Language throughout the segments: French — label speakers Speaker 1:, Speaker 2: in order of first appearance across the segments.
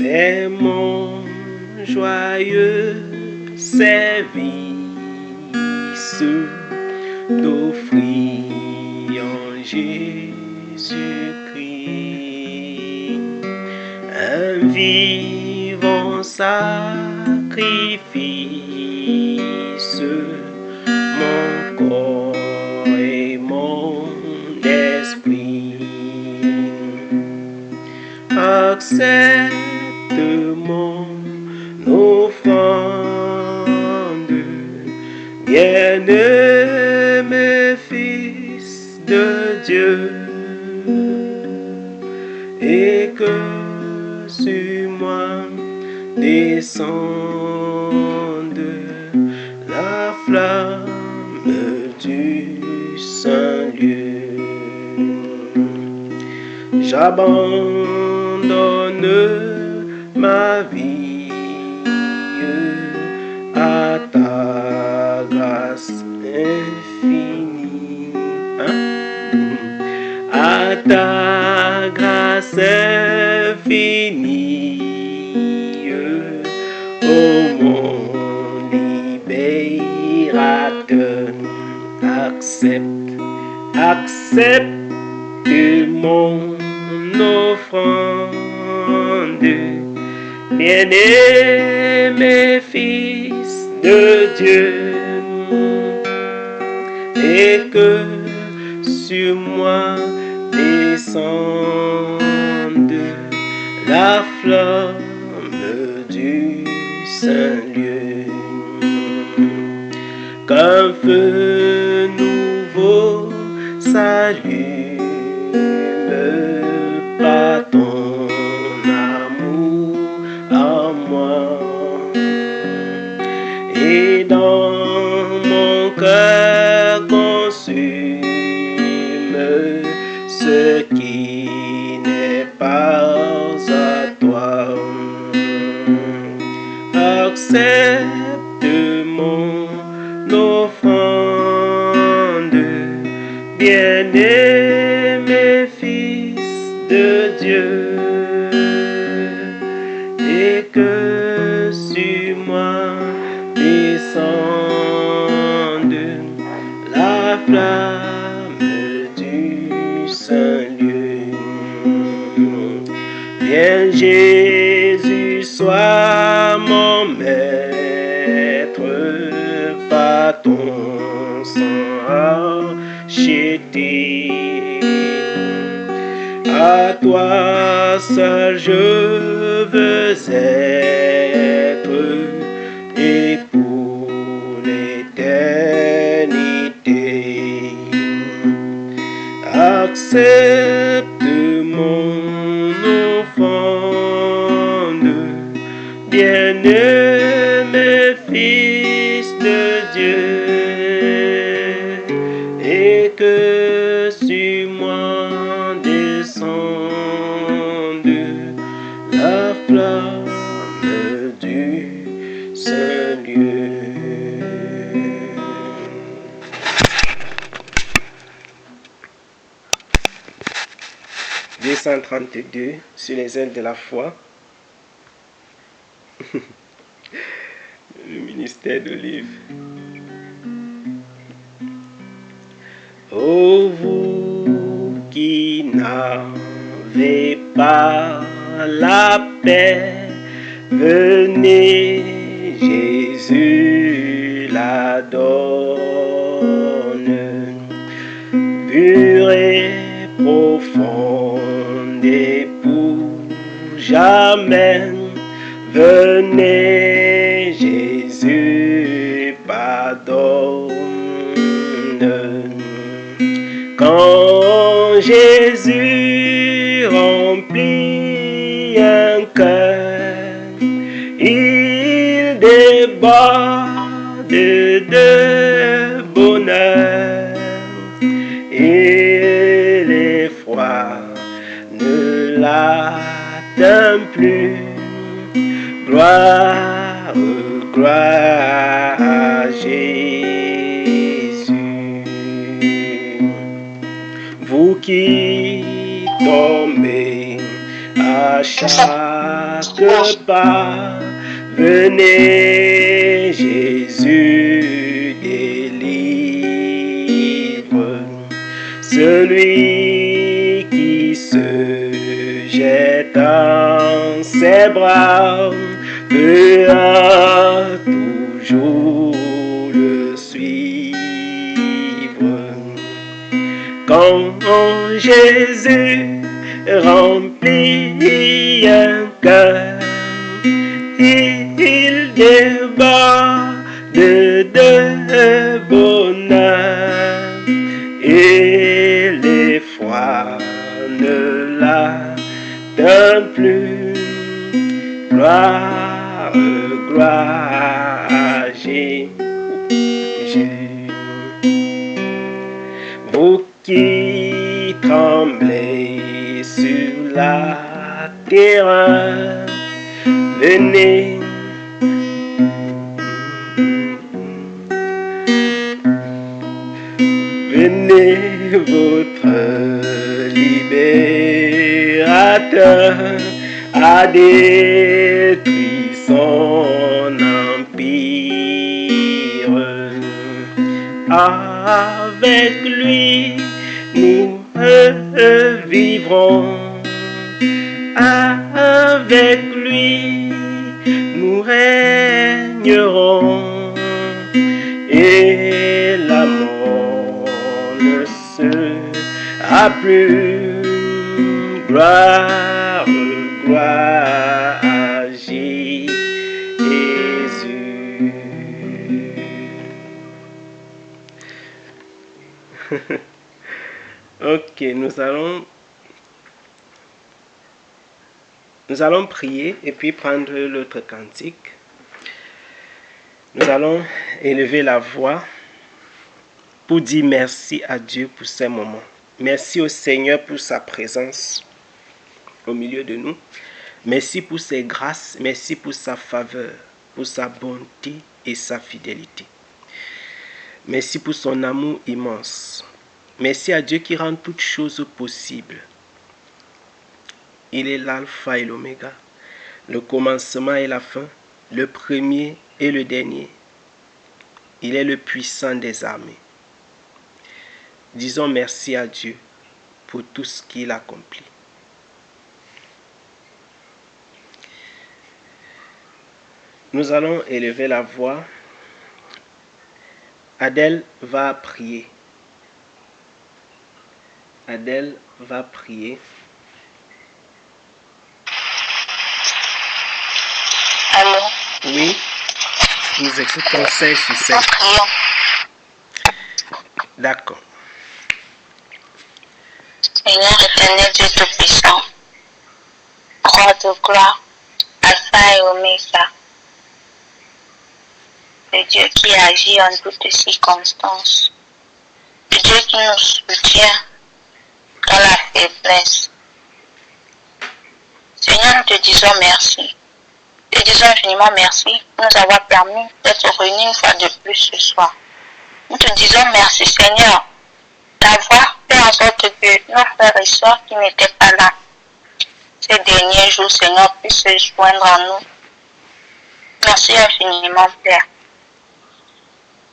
Speaker 1: C'est mon joyeux service d'offrir en Jésus-Christ un vivant sacrifice, mon corps et mon esprit. Accepte mon offrande, bien-aimé Fils de Dieu, et que sur moi descende la flamme du Saint-Lieu. J'abandonne ma vie à ta grâce infinie, à ta grâce infinie, ô mon libérateur. Accepte mon offrande, bien-aimé Fils de Dieu, et que sur moi descende la flamme du Saint-Lieu. Qu'un feu nouveau s'allume par ton amour en moi, et dans mon cœur consume ce qui n'est pas à toi. Accepte mon offrande, bien-aimé Fils de Dieu, et que sur moi descende la flamme du Saint-Lieu. Viens Jésus, sois mon maître, par ton sang acheté. À toi seul je veux être, et pour l'éternité. Accepte mon offrande, bien-aimé Fils de Dieu, et que sur moi descende la flamme du Saint-Lieu. Psaume 232, sur les ailes de la foi. Le ministère d'Olive. Ô vous qui n'avez pas la paix, venez, Jésus la donne. Pure et profonde et pour jamais, venez, Jésus pardonne. Quand Jésus remplit un cœur, il déborde de bonheur, et l'effroi ne l'atteint plus. Gloire, gloire à Jésus. Vous qui tombez à chaque chaque pas. Venez, Jésus délivre celui qui se jette en ses bras. Fera toujours le suivre. Quand Jésus remplit un cœur, il déborde de bonheur et l'effroi ne l'attend plus. Gloire, gloire à Jésus. Vous qui tremblez sur la terre, venez. Venez, votre libérateur a détruit son empire. Avec lui, nous vivrons. Avec lui, nous régnerons. Et la mort ne sera plus. Gloire, gloire à Jésus. Ok, nous allons prier et puis prendre l'autre cantique. Nous allons élever la voix pour dire merci à Dieu pour ces moments. Merci au Seigneur pour sa présence au milieu de nous. Merci pour ses grâces, merci pour sa faveur, pour sa bonté et sa fidélité. Merci pour son amour immense. Merci à Dieu qui rend toutes choses possibles. Il est l'alpha et l'oméga, le commencement et la fin, le premier et le dernier. Il est le puissant des armées. Disons merci à Dieu pour tout ce qu'il accomplit. Nous allons élever la voix. Adèle va prier. Adèle va prier.
Speaker 2: Allô?
Speaker 1: Oui, nous écoutons 16 sur 7. D'accord.
Speaker 2: Seigneur éternel, Dieu Tout-Puissant, roi de gloire, Alpha et Oméga, le Dieu qui agit en toutes circonstances, le Dieu qui nous soutient dans la faiblesse. Seigneur, nous te disons merci. Nous te disons infiniment merci pour nous avoir permis d'être réunis une fois de plus ce soir. Nous te disons merci, Seigneur, d'avoir fait en sorte que nos frères et sœurs qui n'étaient pas là ces derniers jours, Seigneur, puissent se joindre à nous. Merci infiniment, Père.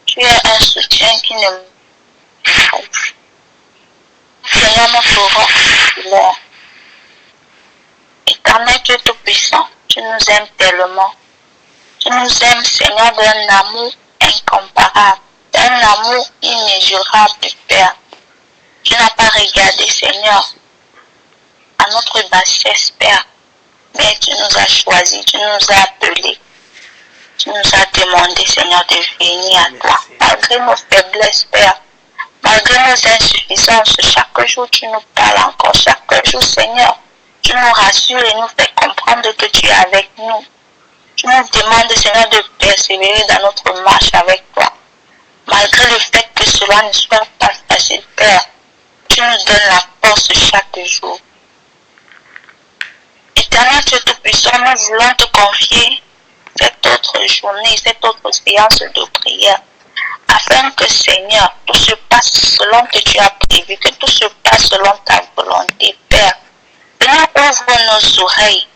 Speaker 2: Tu es un soutien qui ne me trouve. Seigneur, nous ferons l'air. Éternel Dieu Tout-Puissant, tu nous aimes tellement. Tu nous aimes, Seigneur, d'un amour incomparable, d'un amour immesurable, Père. Tu n'as pas regardé, Seigneur, à notre bassesse, Père, mais tu nous as choisis, tu nous as appelés. Tu nous as demandé, Seigneur, de venir à toi. Malgré nos faiblesses, Père, malgré nos insuffisances, chaque jour tu nous parles encore. Chaque jour, Seigneur, tu nous rassures et nous fais comprendre que tu es avec nous. Tu nous demandes, Seigneur, de persévérer dans notre marche avec toi. Malgré le fait que cela ne soit pas facile, Père, tu nous donnes la force chaque jour. Éternel Dieu Tout-Puissant, nous voulons te confier cette autre journée, cette autre séance de prière, afin que, Seigneur, tout se passe selon que tu as prévu, que tout se passe selon ta volonté, Père. Seigneur, ouvre nos oreilles,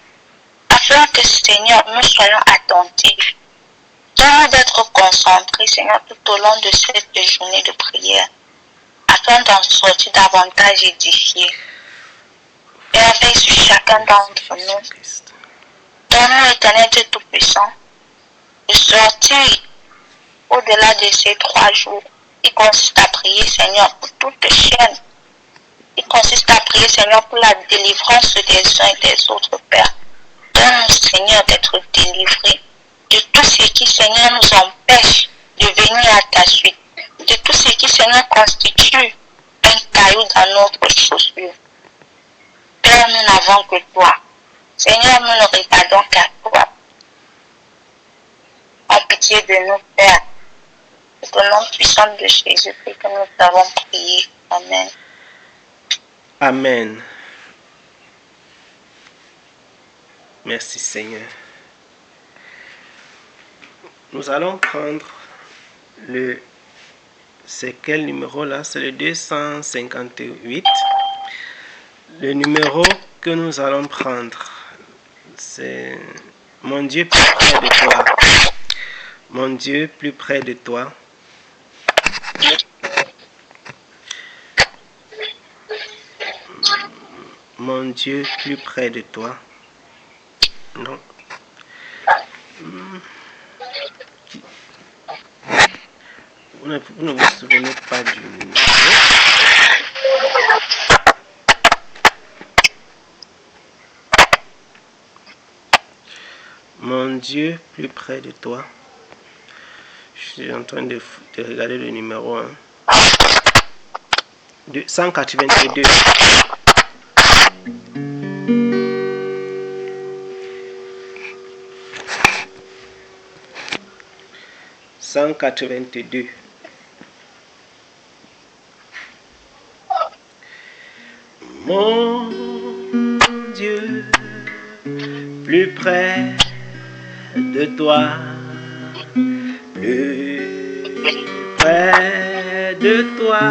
Speaker 2: afin que, Seigneur, nous soyons attentifs. Donne-nous d'être concentrés, Seigneur, tout au long de cette journée de prière, afin d'en sortir davantage édifiés. Père, veille sur chacun d'entre nous. Donne-nous, Éternel Dieu Tout-Puissant, de sortir au-delà de ces 3 jours, qui consiste à prier, Seigneur, pour toute chaîne, qui consiste à prier, Seigneur, pour la délivrance des uns et des autres, Père. Donne-nous, Seigneur, d'être délivrés de tout ce qui, Seigneur, nous empêche de venir à ta suite, de tout ce qui, Seigneur, constitue un caillou dans notre chaussure. Père, nous n'avons que toi. Seigneur, nous ne regardons qu'à toi. En pitié de nous, Père. C'est au nom puissant de Jésus que nous avons prié. Amen.
Speaker 1: Amen. Merci Seigneur. Nous allons prendre c'est quel numéro là? C'est le 258. Le numéro que nous allons prendre, c'est mon Dieu plus près de toi. Mon Dieu plus près de toi. Mon Dieu plus près de toi. Non. Vous ne vous souvenez pas du numéro. Mon Dieu plus près de toi. Je suis en train de regarder le numéro 1. 182. 182. Mon Dieu, plus près de toi, plus près de toi,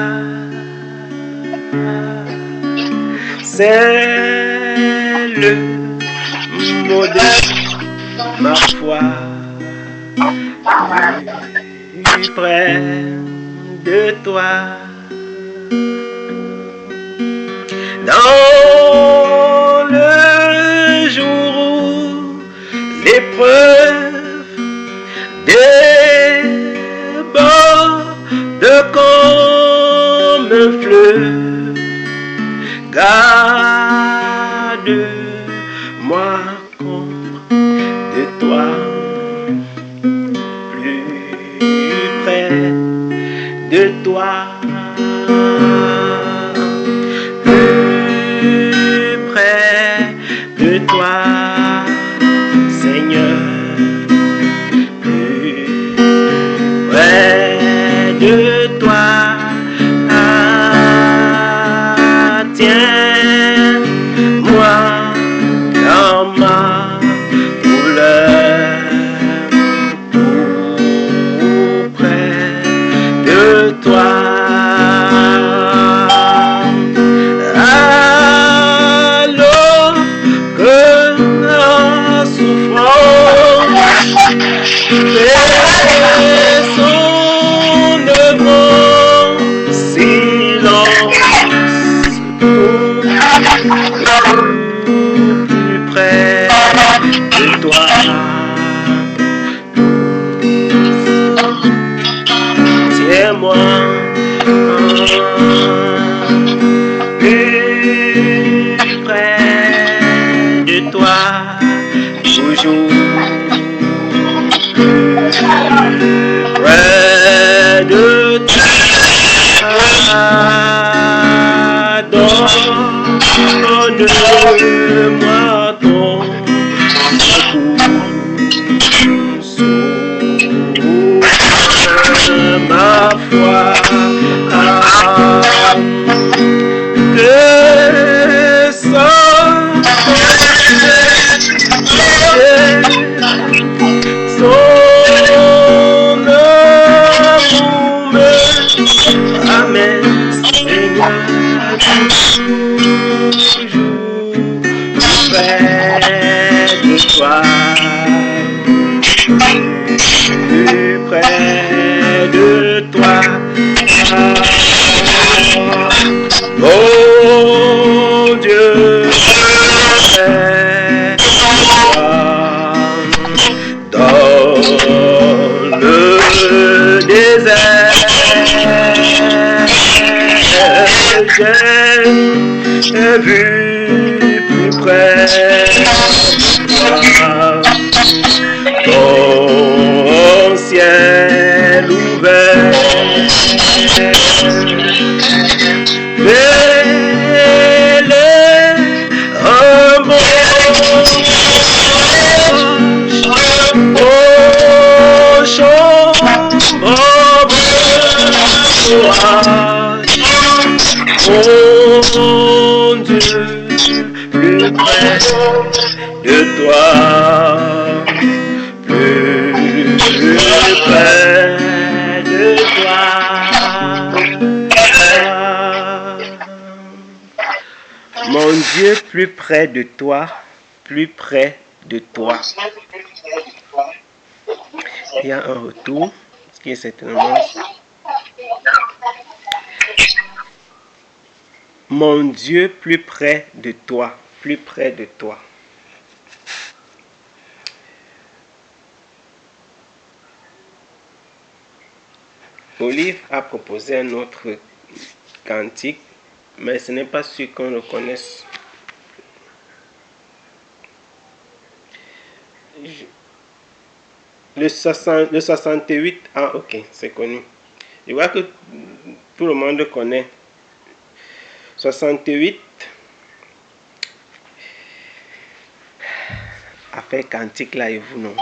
Speaker 1: c'est le mot de ma foi. Plus près de toi, dans le jour où l'épreuve déborde comme un fleuve, garde-moi contre de toi. De toi, plus près de toi, Seigneur, plus près de toi, tiens-moi dans ma douleur. Toi, alors que la souffrance fait son grand silence, plus près de toi. Tiens-moi plus près de toi, toujours plus près de toi. Donne-moi ton secours, ma foi. Amen, Seigneur, toujours près de toi. toi, plus près de toi. Oh Dieu, près de toi, dans le désert, j'ai vu plus près de toi ton ciel ouvert. Oh Dieu, plus près de toi, plus près de toi. Mon Dieu, plus près de toi, plus près de toi. Il y a un retour, ce qui est certainement... Mon Dieu, plus près de toi, plus près de toi. Olive a proposé un autre cantique, mais ce n'est pas sûr qu'on le connaisse. Le 68, ah ok, c'est connu. Je vois que tout le monde connaît. 68, affaire cantique là et vous non,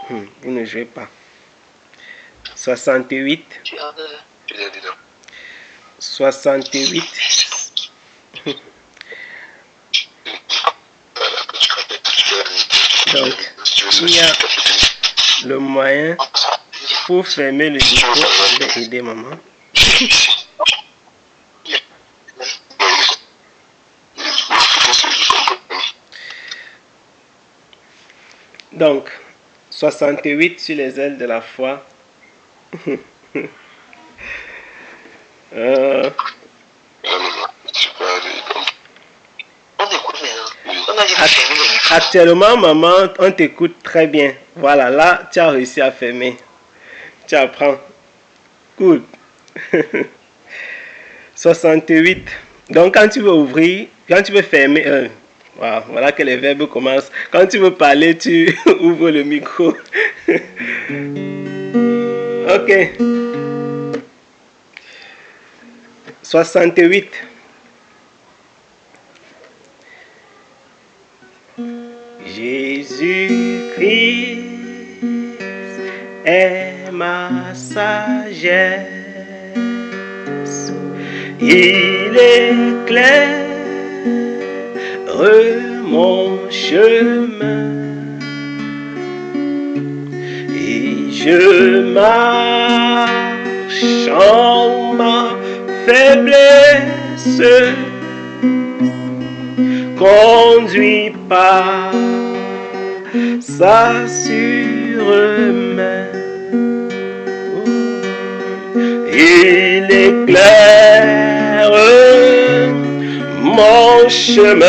Speaker 1: vous ne jouez pas. 68, 68. Donc, il y a le moyen pour fermer le micro. Je vais aider maman. Donc, 68 sur les ailes de la foi. Actuellement, maman, on t'écoute très bien. Voilà, là, tu as réussi à fermer. Tu apprends. Good. 68. Donc, quand tu veux ouvrir, quand tu veux fermer, voilà que les verbes commencent. Quand tu veux parler, tu ouvres le micro. Ok. 68. Jésus-Christ est ma sagesse. Il éclaire mon chemin et je marche en ma faiblesse, conduit par sa sûre main. Il éclaire mon chemin,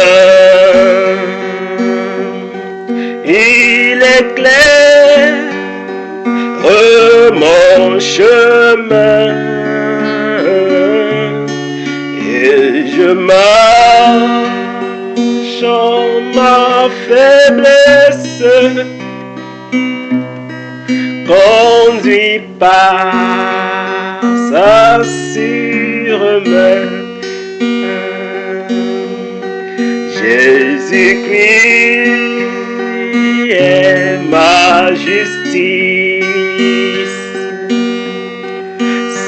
Speaker 1: il éclaire mon chemin, et je marche en ma faiblesse, conduit par sa sûre main. Jésus-Christ est ma justice,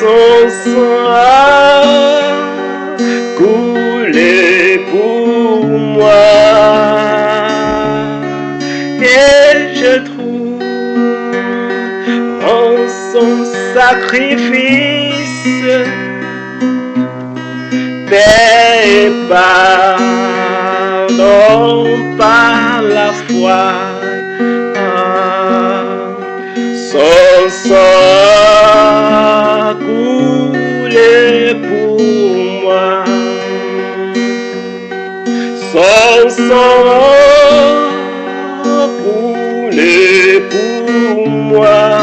Speaker 1: son sang a coulé pour moi, et je trouve en son sacrifice paix et pardon par la foi. Son sang coulé pour moi.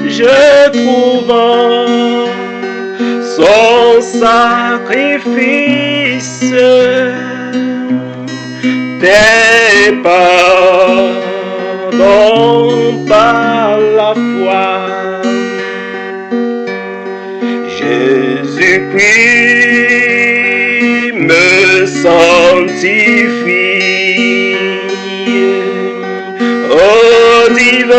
Speaker 1: Je trouve son sacrifice, tes pardons par la foi. Jésus-Christ me sanctifie. Oh divin,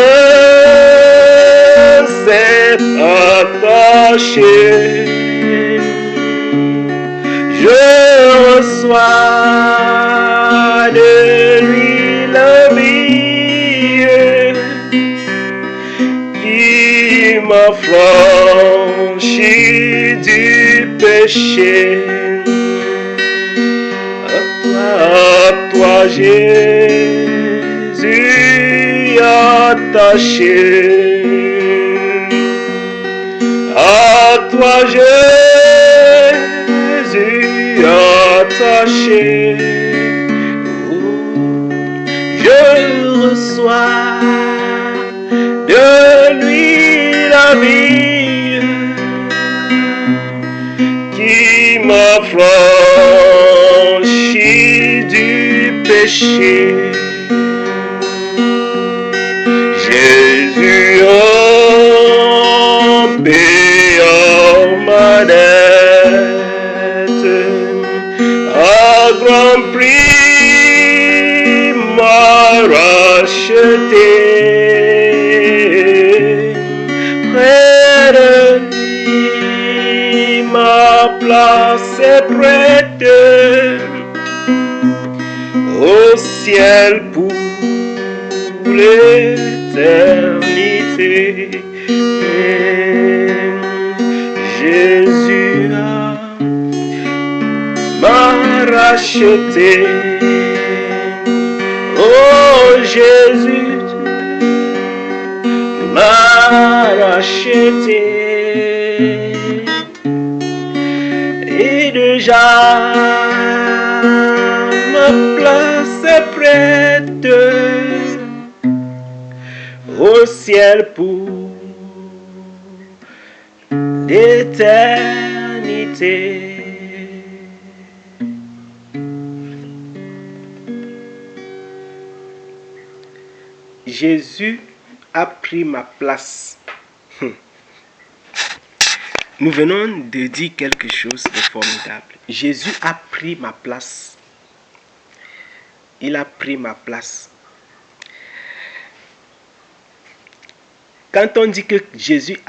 Speaker 1: c'est attaché. Je reçois de lui la vie qui m'affranchit du péché. À toi Jésus attaché. À toi Jésus attaché. Je reçois de lui la vie qui m'affranchit du péché. Jésus en paix en ma dette, à grand prix m'a racheté. Près de lui, ma place est prête au ciel pour l'éternité. Jésus m'a racheté. Oh Jésus m'a racheté. Et déjà ma place est prête au ciel pour l'éternité. Jésus a pris ma place. Nous venons de dire quelque chose de formidable. Jésus a pris ma place. Il a pris ma place. Quand on dit que Jésus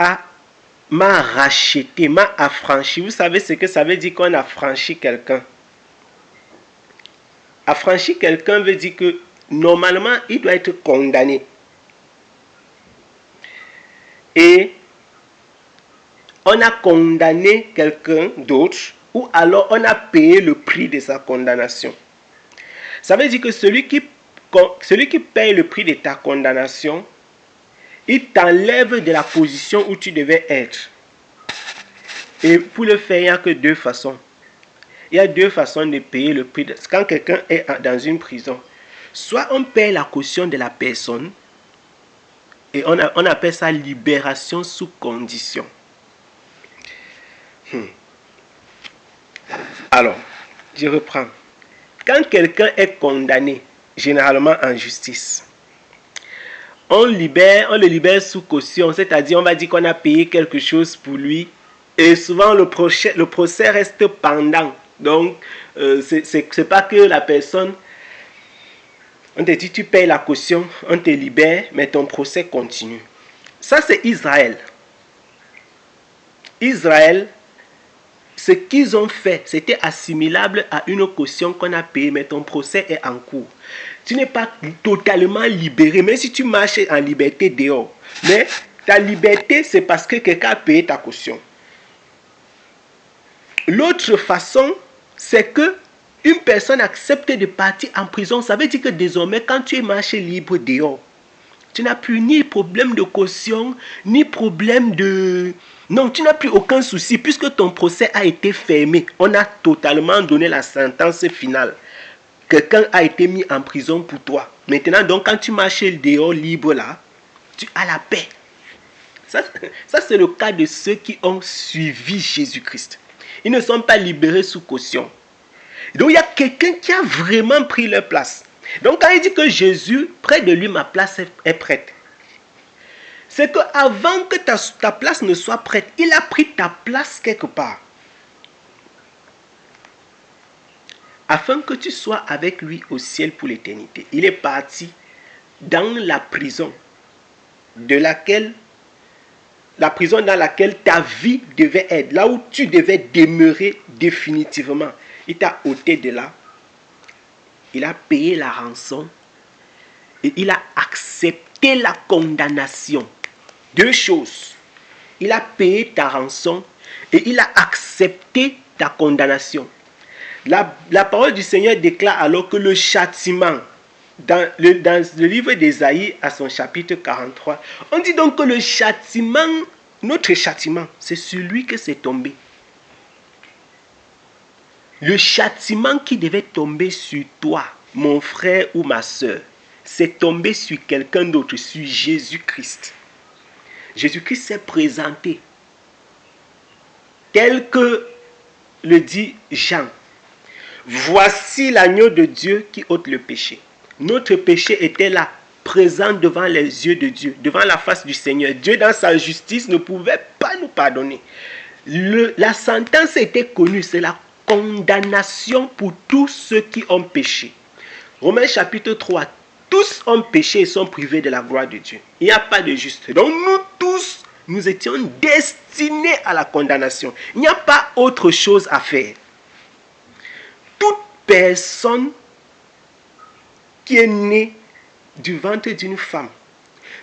Speaker 1: m'a racheté, m'a affranchi, vous savez ce que ça veut dire qu'on a franchi quelqu'un. Affranchi quelqu'un veut dire que normalement il doit être condamné. Et on a condamné quelqu'un d'autre, ou alors on a payé le prix de sa condamnation. Ça veut dire que celui qui paye le prix de ta condamnation, il t'enlève de la position où tu devais être. Et pour le faire, il n'y a que deux façons. Il y a deux façons de payer le prix. Quand quelqu'un est dans une prison, soit on paye la caution de la personne, et on appelle ça libération sous condition. Alors, je reprends. Quand quelqu'un est condamné, généralement en justice, on le libère sous caution, c'est-à-dire on va dire qu'on a payé quelque chose pour lui, et souvent le procès reste pendant. Donc, c'est pas que la personne, on te dit tu payes la caution, on te libère, mais ton procès continue. Ça c'est Israël. Israël, ce qu'ils ont fait, c'était assimilable à une caution qu'on a payée, mais ton procès est en cours. Tu n'es pas totalement libéré, même si tu marches en liberté dehors. Mais ta liberté, c'est parce que quelqu'un a payé ta caution. L'autre façon, c'est que une personne accepte de partir en prison. Ça veut dire que désormais, quand tu es marché libre dehors, tu n'as plus ni problème de caution, ni problème de Non, tu n'as plus aucun souci puisque ton procès a été fermé. On a totalement donné la sentence finale. Quelqu'un a été mis en prison pour toi. Maintenant, donc, quand tu marches dehors libre là, tu as la paix. Ça c'est le cas de ceux qui ont suivi Jésus-Christ. Ils ne sont pas libérés sous caution. Donc, il y a quelqu'un qui a vraiment pris leur place. Donc, quand il dit que Jésus, près de lui, ma place est prête, c'est qu'avant que ta place ne soit prête, il a pris ta place quelque part. Afin que tu sois avec lui au ciel pour l'éternité. Il est parti dans la prison dans laquelle ta vie devait être, là où tu devais demeurer définitivement. Il t'a ôté de là. Il a payé la rançon et il a accepté la condamnation. Deux choses. Il a payé ta rançon et il a accepté ta condamnation. La parole du Seigneur déclare alors que le châtiment, dans le livre d'Ésaïe à son chapitre 43, on dit donc que le châtiment, notre châtiment, c'est sur lui que c'est tombé. Le châtiment qui devait tomber sur toi, mon frère ou ma soeur, c'est tombé sur quelqu'un d'autre, sur Jésus-Christ. Jésus-Christ s'est présenté tel que le dit Jean. Voici l'agneau de Dieu qui ôte le péché. Notre péché était là, présent devant les yeux de Dieu, devant la face du Seigneur. Dieu, dans sa justice, ne pouvait pas nous pardonner. La sentence était connue, c'est la condamnation pour tous ceux qui ont péché. Romains chapitre 3, tous ont péché et sont privés de la gloire de Dieu. Il n'y a pas de juste. Donc nous tous, nous étions destinés à la condamnation. Il n'y a pas autre chose à faire. Toute personne qui est née du ventre d'une femme,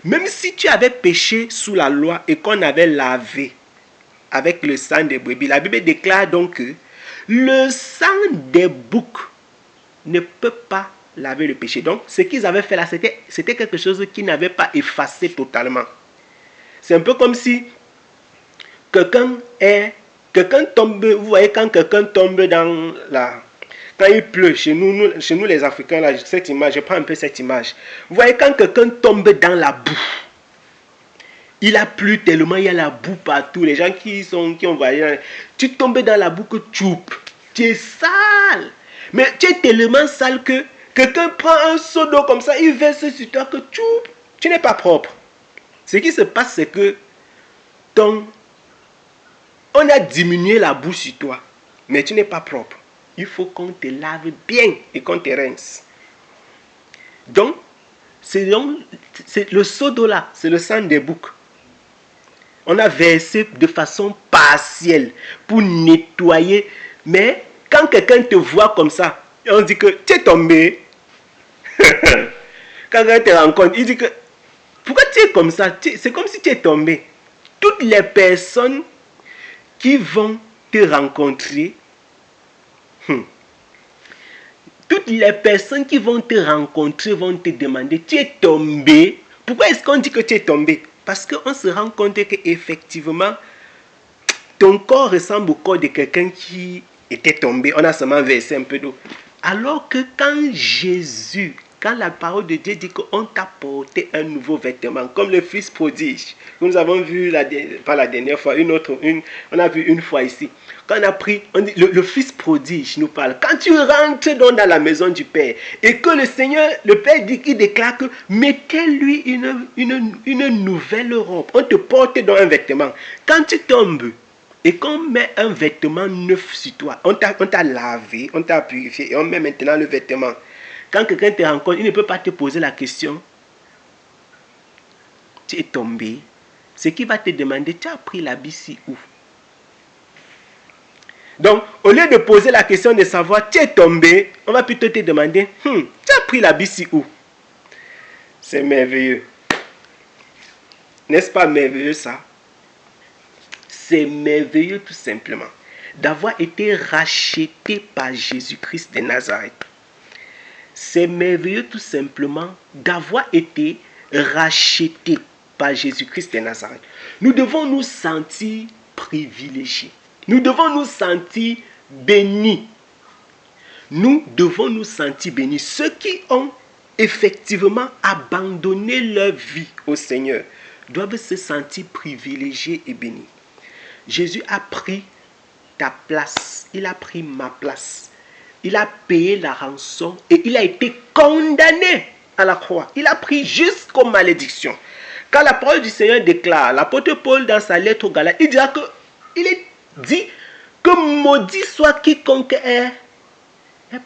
Speaker 1: même si tu avais péché sous la loi et qu'on avait lavé avec le sang des brebis, la Bible déclare donc que le sang des boucs ne peut pas laver le péché. Donc, ce qu'ils avaient fait là, c'était quelque chose qui n'avait pas effacé totalement. C'est un peu comme si quelqu'un tombe, vous voyez, quand quelqu'un tombe dans la... Quand il pleut, chez nous les Africains, là, cette image, je prends un peu cette image. Vous voyez, quand quelqu'un tombe dans la boue, il a plu tellement, il y a la boue partout. Les gens qui ont voyagé, tu tombes dans la boue que tu es sale. Mais tu es tellement sale que quelqu'un prend un seau d'eau comme ça, il verse sur toi que tu n'es pas propre. Ce qui se passe, c'est que on a diminué la boue sur toi, mais tu n'es pas propre. Il faut qu'on te lave bien et qu'on te rince. Donc, c'est le seau d'eau là, c'est le sang des boucs. On a versé de façon partielle pour nettoyer. Mais quand quelqu'un te voit comme ça, on dit que tu es tombé. Quand quelqu'un te rencontre, il dit que pourquoi tu es comme ça? C'est comme si tu es tombé. Toutes les personnes qui vont te rencontrer, toutes les personnes qui vont te rencontrer vont te demander, tu es tombé. Pourquoi est-ce qu'on dit que tu es tombé? Parce qu'on se rend compte qu'effectivement, ton corps ressemble au corps de quelqu'un qui était tombé. On a seulement versé un peu d'eau. Alors que quand la parole de Dieu dit qu'on t'a porté un nouveau vêtement, comme le fils prodige, que nous avons vu pas la dernière fois, on a vu une fois ici. Quand on a pris, le fils prodige nous parle. Quand tu rentres dans la maison du Père et que le Seigneur, le Père il déclare que mettez-lui une nouvelle robe. On te porte dans un vêtement. Quand tu tombes et qu'on met un vêtement neuf sur toi, on t'a lavé, on t'a purifié et on met maintenant le vêtement. Quand quelqu'un te rencontre, il ne peut pas te poser la question. Tu es tombé. Ce qui va te demander, tu as pris l'habit où? Donc, au lieu de poser la question de savoir, tu es tombé, on va plutôt te demander, tu as pris l'habit où? C'est merveilleux. N'est-ce pas merveilleux ça? C'est merveilleux tout simplement d'avoir été racheté par Jésus-Christ de Nazareth. C'est merveilleux tout simplement d'avoir été racheté par Jésus-Christ de Nazareth, nous devons nous sentir privilégiés. Nous devons nous sentir bénis. Nous devons nous sentir bénis. Ceux qui ont effectivement abandonné leur vie au Seigneur doivent se sentir privilégiés et bénis. Jésus a pris ta place. Il a pris ma place. Il a payé la rançon et il a été condamné à la croix. Il a pris jusqu'aux malédictions. Quand la parole du Seigneur déclare, l'apôtre Paul dans sa lettre aux Galates, il est dit que maudit soit quiconque est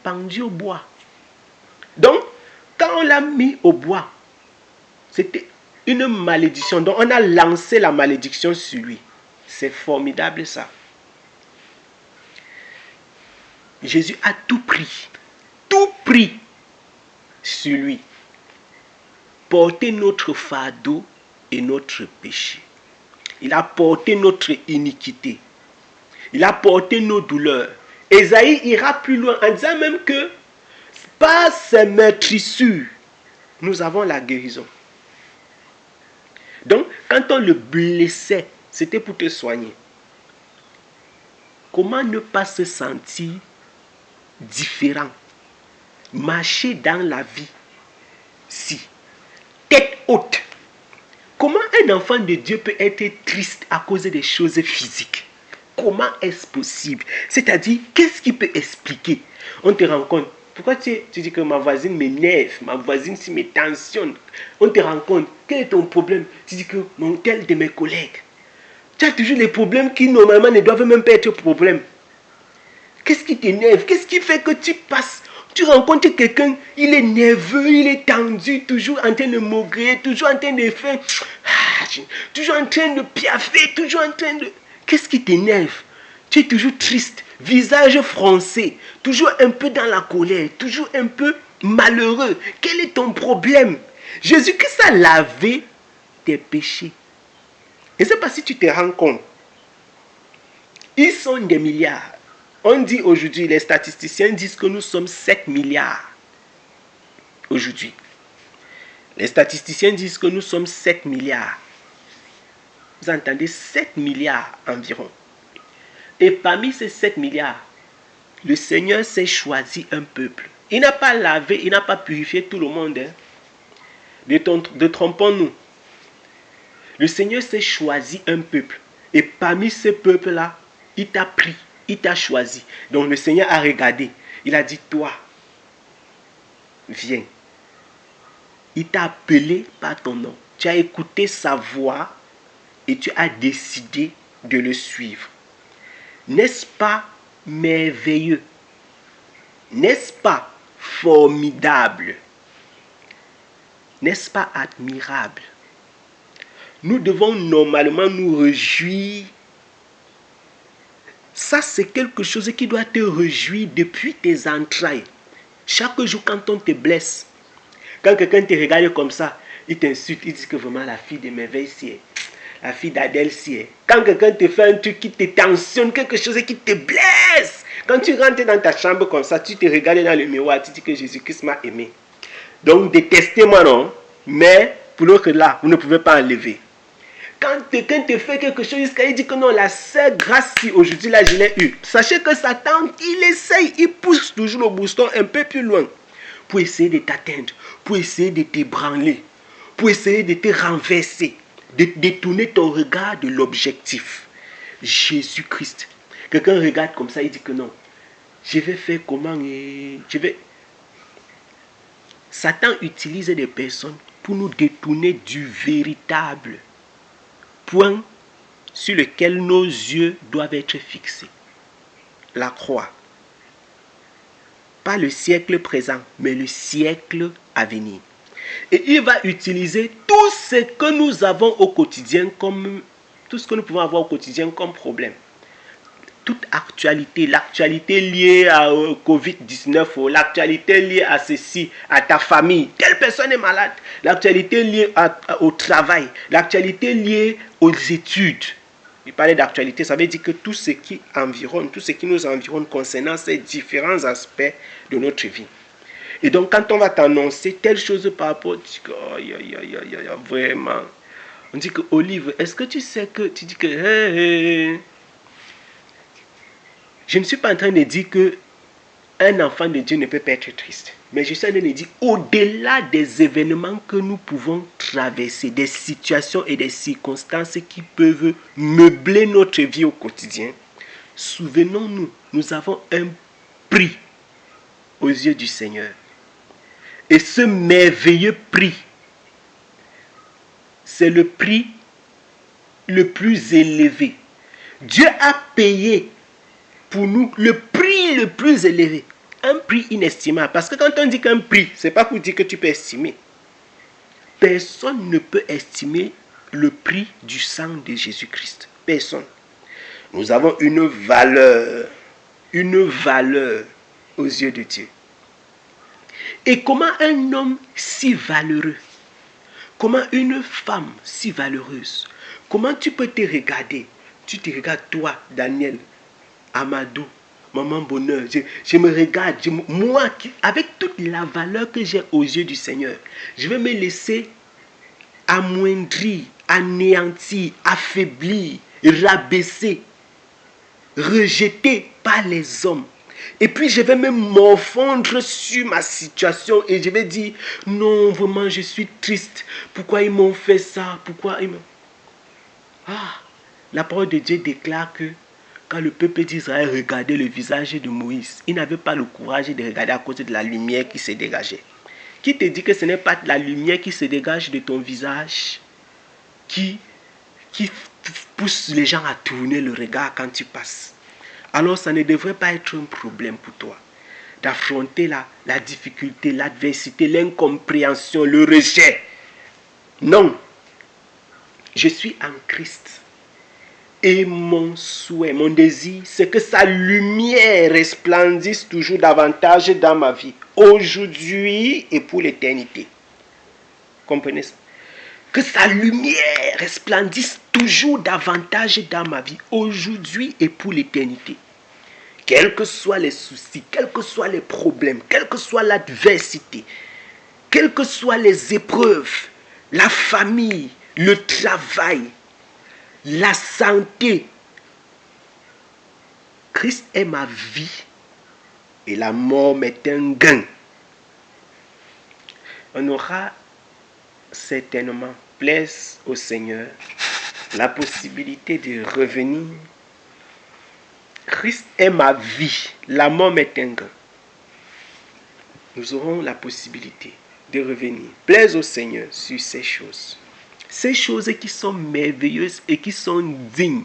Speaker 1: pendu au bois. Donc, quand on l'a mis au bois, c'était une malédiction. Donc, on a lancé la malédiction sur lui. C'est formidable ça. Jésus a tout pris sur lui. Porté notre fardeau et notre péché. Il a porté notre iniquité. Il a porté nos douleurs. Ésaïe ira plus loin en disant même que par ses meurtrissures, nous avons la guérison. Donc, quand on le blessait, c'était pour te soigner. Comment ne pas se sentir différent? Marcher dans la vie, si, tête haute. Comment un enfant de Dieu peut être triste à cause des choses physiques? Comment est-ce possible? C'est-à-dire, qu'est-ce qui peut expliquer? On te rencontre. Pourquoi tu dis que ma voisine m'énerve, ma voisine me tensionne? On te rencontre. Quel est ton problème? Tu dis que mon tel de mes collègues. Tu as toujours les problèmes qui normalement ne doivent même pas être problèmes. Qu'est-ce qui t'énerve? Qu'est-ce qui fait que tu passes? Tu rencontres quelqu'un, il est nerveux, il est tendu, toujours en train de maugréer, toujours en train de faire, toujours en train de piaffer, toujours en train de... Qu'est-ce qui t'énerve? Tu es toujours triste, visage froncé, toujours un peu dans la colère, toujours un peu malheureux. Quel est ton problème? Jésus-Christ a lavé tes péchés. Je ne sais pas si tu te rends compte. Ils sont des milliards. On dit aujourd'hui, les statisticiens disent que nous sommes 7 milliards. Aujourd'hui. Les statisticiens disent que nous sommes 7 milliards. Vous entendez? 7 milliards environ. Et parmi ces 7 milliards, le Seigneur s'est choisi un peuple. Il n'a pas lavé, il n'a pas purifié tout le monde. Ne trompons-nous. Le Seigneur s'est choisi un peuple. Et parmi ce peuple-là, il t'a pris, il t'a choisi. Donc le Seigneur a regardé. Il a dit, toi, viens. Il t'a appelé par ton nom. Tu as écouté sa voix et tu as décidé de le suivre. N'est-ce pas merveilleux? N'est-ce pas formidable? N'est-ce pas admirable? Nous devons normalement nous réjouir. Ça, c'est quelque chose qui doit te réjouir depuis tes entrailles. Chaque jour, quand on te blesse, quand quelqu'un te regarde comme ça, il t'insulte, il dit que vraiment la fille de merveille, c'est la fille d'Adèle, c'est. Quand quelqu'un te fait un truc qui te tensionne, quelque chose qui te blesse, quand tu rentres dans ta chambre comme ça, tu te regardes dans le miroir, tu dis que Jésus-Christ m'a aimé. Donc, détestez-moi, non? Mais, pour l'autre là, vous ne pouvez pas enlever. Quand quelqu'un te fait quelque chose, il dit que non, la sœur grâce, si aujourd'hui là, je l'ai eu. Sachez que Satan, il essaye, il pousse toujours le bouston un peu plus loin pour essayer de t'atteindre, pour essayer de t'ébranler, pour essayer de te renverser, de détourner ton regard de l'objectif. Jésus-Christ. Quelqu'un regarde comme ça, il dit que non, je vais faire comment Satan utilise des personnes pour nous détourner du véritable point sur lequel nos yeux doivent être fixés. La croix. Pas le siècle présent, mais le siècle à venir. Et il va utiliser tout ce que nous avons au quotidien comme, tout ce que nous pouvons avoir au quotidien comme problème. Toute actualité, l'actualité liée au Covid-19, l'actualité liée à ceci, à ta famille, telle personne est malade, l'actualité liée au travail, l'actualité liée aux études. Il parlait d'actualité, ça veut dire que tout ce qui environne, tout ce qui nous environne concernant ces différents aspects de notre vie. Et donc quand on va t'annoncer telle chose par rapport, tu dis que vraiment, On dit que Olive, est-ce que tu sais que... Tu dis que... Hey. Je ne suis pas en train de dire que un enfant de Dieu ne peut pas être triste. Mais je suis en train de dire, au-delà des événements que nous pouvons traverser, des situations et des circonstances qui peuvent meubler notre vie au quotidien, souvenons-nous, nous avons un prix aux yeux du Seigneur. Et ce merveilleux prix, c'est le prix le plus élevé. Dieu a payé pour nous le prix le plus élevé. Un prix inestimable. Parce que quand on dit qu'un prix, ce n'est pas pour dire que tu peux estimer. Personne ne peut estimer le prix du sang de Jésus-Christ. Personne. Nous avons une valeur aux yeux de Dieu. Et comment un homme si valeureux, comment une femme si valeureuse, comment tu peux te regarder, tu te regardes toi, Daniel, Amadou, Maman Bonheur, je me regarde, moi, avec toute la valeur que j'ai aux yeux du Seigneur, je vais me laisser amoindrir, anéantir, affaiblir, rabaisser, rejeter par les hommes. Et puis je vais me morfondre sur ma situation et je vais dire, non, vraiment, je suis triste. Pourquoi ils m'ont fait ça? Pourquoi ils m'ont... La parole de Dieu déclare que quand le peuple d'Israël regardait le visage de Moïse, il n'avait pas le courage de regarder à cause de la lumière qui se dégageait. Qui te dit que ce n'est pas la lumière qui se dégage de ton visage qui pousse les gens à tourner le regard quand tu passes? Alors ça ne devrait pas être un problème pour toi d'affronter la difficulté, l'adversité, l'incompréhension, le rejet. Non, je suis en Christ. Et mon souhait, mon désir, c'est que sa lumière resplendisse toujours davantage dans ma vie, aujourd'hui et pour l'éternité. Comprenez ça? Que sa lumière resplendisse toujours davantage dans ma vie, aujourd'hui et pour l'éternité. Quels que soient les soucis, quels que soient les problèmes, quelle que soit l'adversité, quelles que soient les épreuves, la famille, le travail, la santé. Christ est ma vie et la mort m'est un gain. On aura certainement, plaise au Seigneur, la possibilité de revenir. Christ est ma vie, la mort m'est un gain. Nous aurons la possibilité de revenir, plaise au Seigneur sur ces choses. Ces choses qui sont merveilleuses et qui sont dignes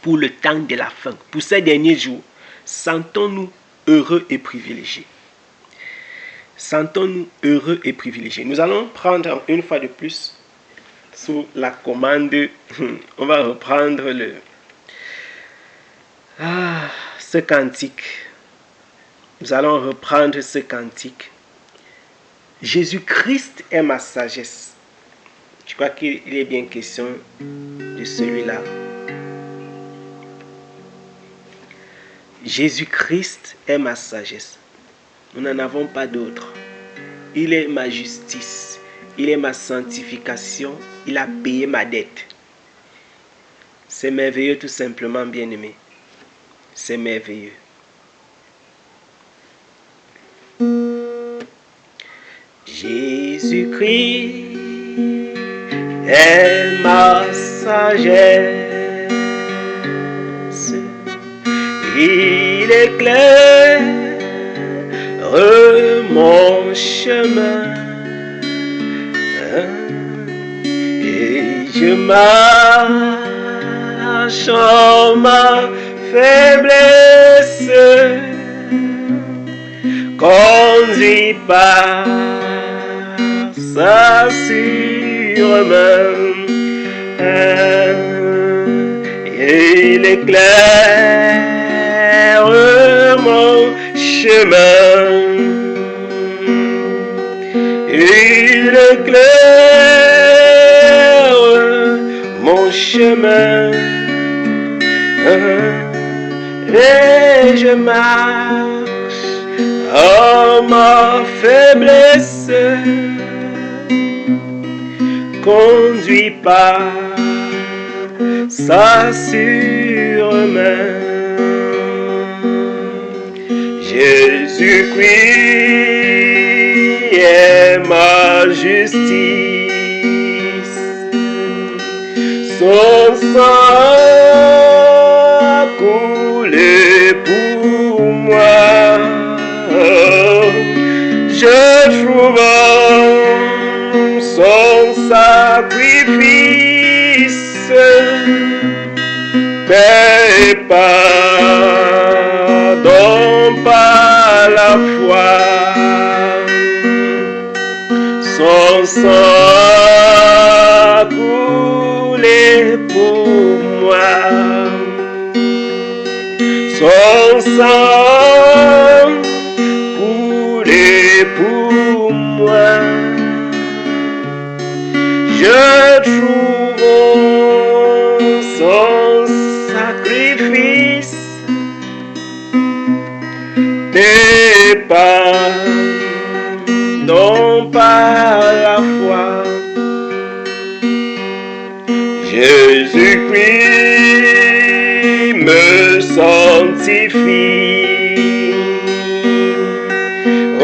Speaker 1: pour le temps de la fin, pour ces derniers jours. Sentons-nous heureux et privilégiés. Sentons-nous heureux et privilégiés. Nous allons prendre une fois de plus sous la commande. On va reprendre ce cantique. Nous allons reprendre ce cantique. Jésus-Christ est ma sagesse. Je crois qu'il est bien question de celui-là. Jésus-Christ est ma sagesse. Nous n'en avons pas d'autre. Il est ma justice. Il est ma sanctification. Il a payé ma dette. C'est merveilleux tout simplement, bien-aimé. C'est merveilleux. Jésus-Christ est ma sagesse. Il éclaire mon chemin et je marche en ma faiblesse, conduit par sa sûre il éclaire mon chemin. Il éclaire mon chemin et je marche en ma faiblesse, conduit par sa surmain. Jésus-Christ est ma justice. Son sang a coulé pour moi. Je trouve son sacrifice paix et pardon par la foi. Son sang a coulé pour moi. Son sang coulé pour moi. Je trouve son sacrifice paix et pardon par la foi. Jésus-Christ me sanctifie. Au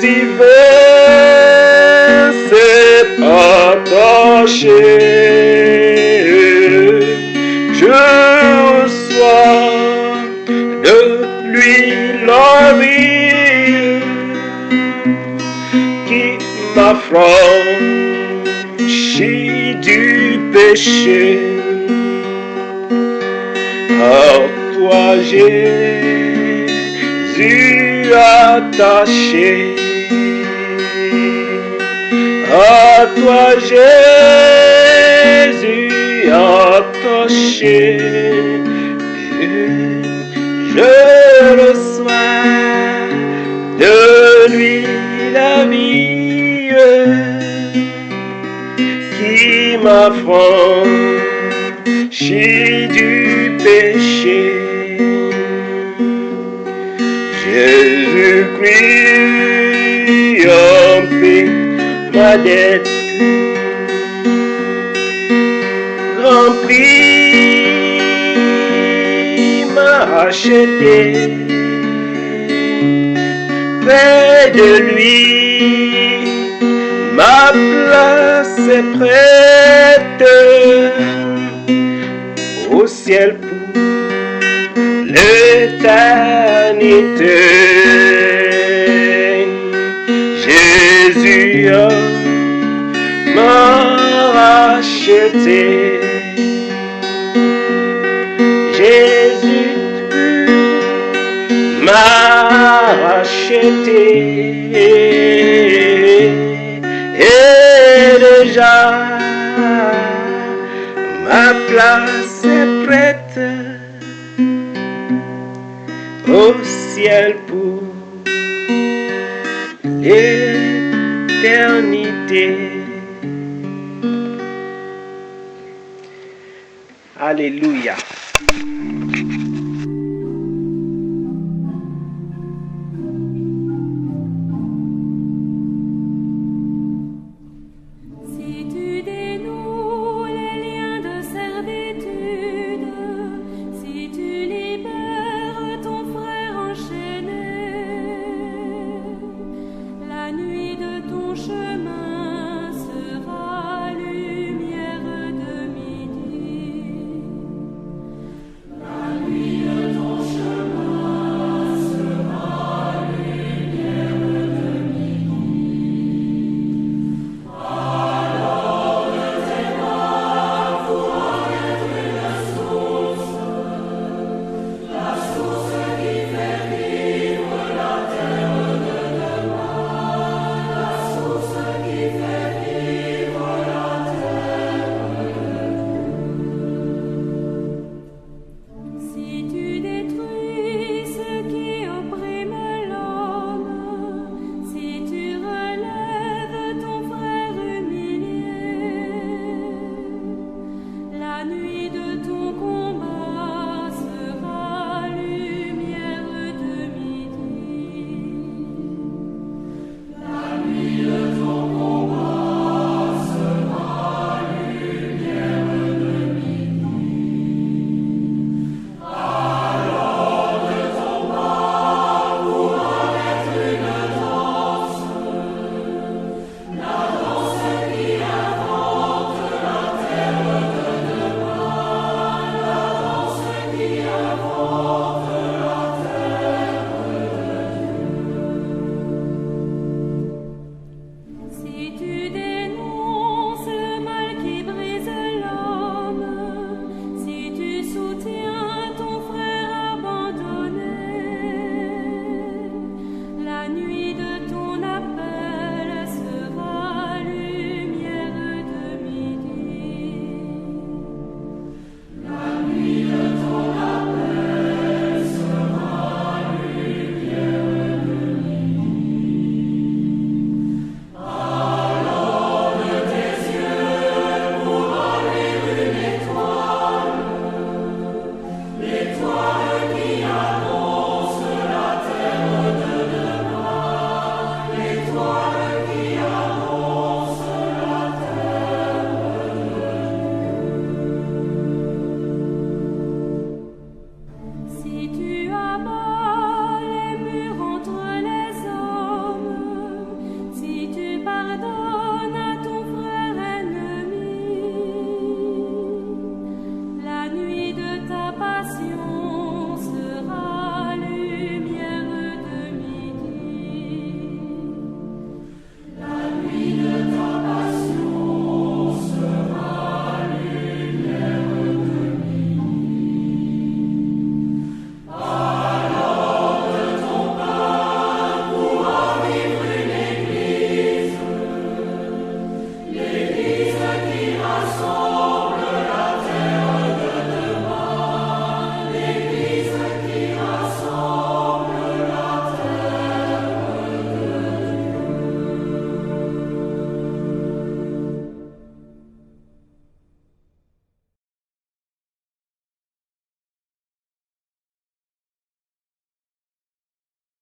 Speaker 1: divin c'est attaché. Je reçois de lui la vie qui m'affranchit du péché. À toi Jésus attaché. À toi Jésus attaché. Je reçois de lui la vie qui m'affranchit du péché. Jésus-Christ a payé ma dette. Grand prix m'a acheté. Près de lui, ma place est prête au ciel pour l'éternité. Jésus m'a racheté. Jésus m'a racheté. Et déjà ma place est prête au ciel pour l'éternité. Alléluia.